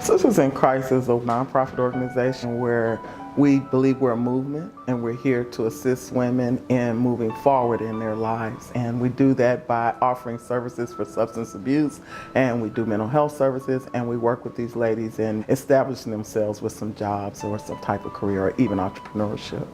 Sisters in Christ is a nonprofit organization where we believe we're a movement and we're here to assist women in moving forward in their lives. And we do that by offering services for substance abuse, and we do mental health services, and we work with these ladies in establishing themselves with some jobs or some type of career or even entrepreneurship.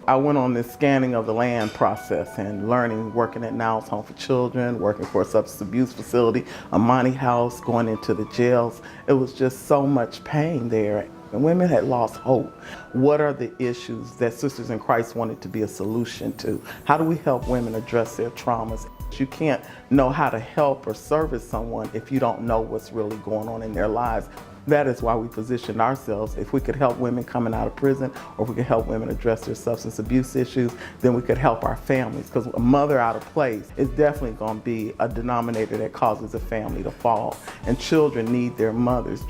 I went on this scanning of the land process and learning, working at Niles Home for Children, working for a substance abuse facility, Amani House, going into the jails. It was just so much pain there. And women had lost hope. What are the issues that Sisters in Christ wanted to be a solution to? How do we help women address their traumas? You can't know how to help or service someone if you don't know what's really going on in their lives. That is why we positioned ourselves. If we could help women coming out of prison, or if we could help women address their substance abuse issues, then we could help our families. Because a mother out of place is definitely going to be a denominator that causes a family to fall. And children need their mothers.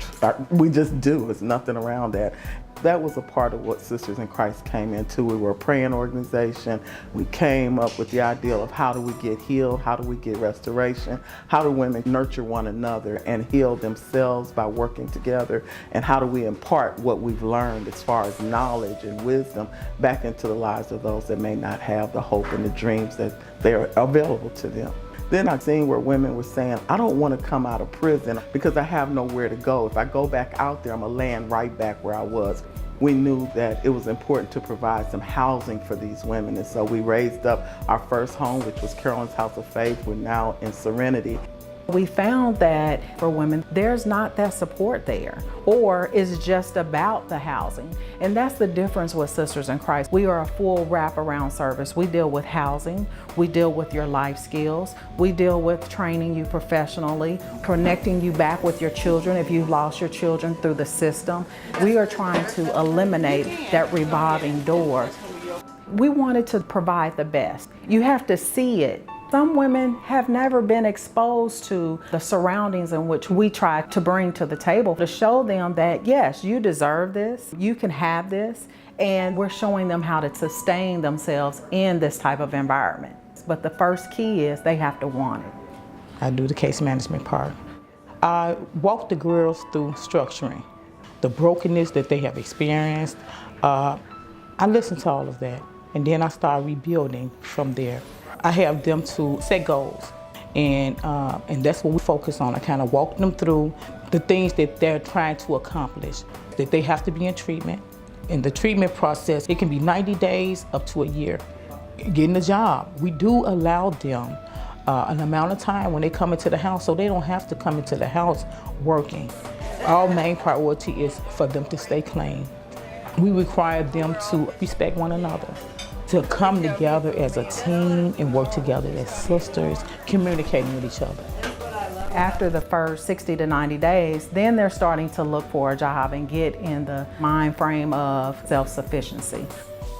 We just do. There's nothing around that. That was a part of what Sisters in Christ came into. We were a praying organization. We came up with the ideal of how do we get healed, how do we get restoration, how do women nurture one another and heal themselves by working together, and how do we impart what we've learned as far as knowledge and wisdom back into the lives of those that may not have the hope and the dreams that they're available to them. Then I've seen where women were saying, I don't want to come out of prison because I have nowhere to go. If I go back out there, I'm going to land right back where I was. We knew that it was important to provide some housing for these women, and so we raised up our first home, which was Carolyn's House of Faith. We're now in Serenity. We found that for women, there's not that support there, or it's just about the housing. And that's the difference with Sisters in Christ. We are a full wraparound service. We deal with housing, we deal with your life skills, we deal with training you professionally, connecting you back with your children if you've lost your children through the system. We are trying to eliminate that revolving door. We wanted to provide the best. You have to see it. Some women have never been exposed to the surroundings in which we try to bring to the table to show them that, yes, you deserve this, you can have this, and we're showing them how to sustain themselves in this type of environment. But the first key is they have to want it. I do the case management part. I walk the girls through structuring, the brokenness that they have experienced. I listen to all of that, and then I start rebuilding from there. I have them to set goals, and that's what we focus on. I kind of walk them through the things that they're trying to accomplish, that they have to be in treatment. In the treatment process, it can be 90 days up to a year. Getting a job, we do allow them an amount of time when they come into the house, so they don't have to come into the house working. Our main priority is for them to stay clean. We require them to respect one another, to come together as a team and work together as sisters, communicating with each other. After the first 60 to 90 days, then they're starting to look for a job and get in the mind frame of self-sufficiency.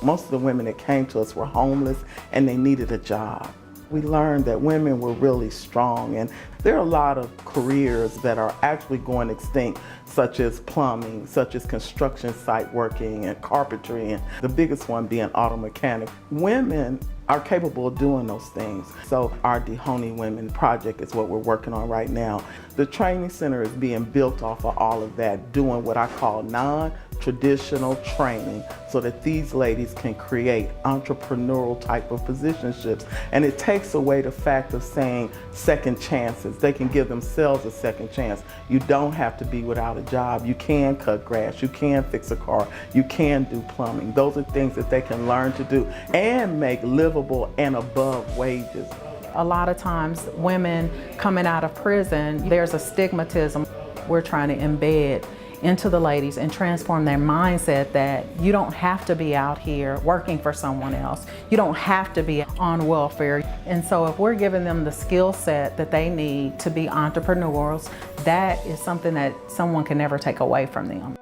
Most of the women that came to us were homeless and they needed a job. We learned that women were really strong, and there are a lot of careers that are actually going extinct, such as plumbing, such as construction site working and carpentry, and the biggest one being auto mechanic. Women are capable of doing those things. So our Dehoney Women Project is what we're working on right now. The training center is being built off of all of that, doing what I call non-traditional training so that these ladies can create entrepreneurial type of positionships. And it takes away the fact of saying second chances. They can give themselves a second chance. You don't have to be without a job. You can cut grass, you can fix a car, you can do plumbing. Those are things that they can learn to do and make livable and above wages. A lot of times women coming out of prison, there's a stigmatism. We're trying to embed into the ladies and transform their mindset that you don't have to be out here working for someone else. You don't have to be on welfare. And so if we're giving them the skill set that they need to be entrepreneurs, that is something that someone can never take away from them.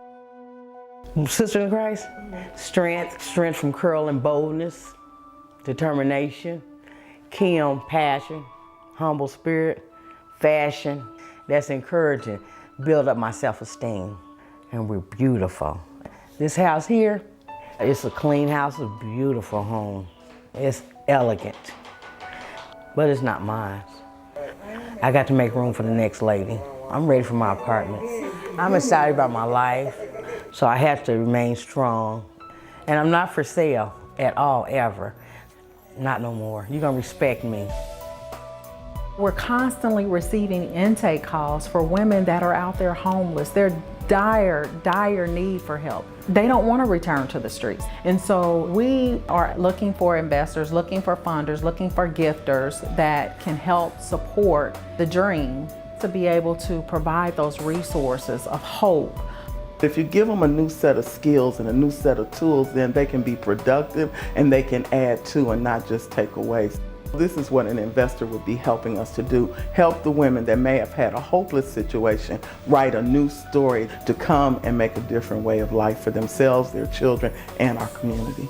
Sister in Christ, strength from Carolyn, boldness, determination. Kim, passion, humble spirit, fashion, that's encouraging, build up my self-esteem, and we're beautiful. This house here, it's a clean house, a beautiful home. It's elegant, but it's not mine. I got to make room for the next lady. I'm ready for my apartment. I'm excited about my life, so I have to remain strong. And I'm not for sale at all, ever. Not no more. You're gonna respect me. We're constantly receiving intake calls for women that are out there homeless. They're dire need for help. They don't want to return to the streets. And so we are looking for investors, looking for funders, looking for gifters that can help support the dream to be able to provide those resources of hope. If you give them a new set of skills and a new set of tools, then they can be productive and they can add to and not just take away. This is what an investor would be helping us to do. Help the women that may have had a hopeless situation write a new story to come and make a different way of life for themselves, their children, and our community.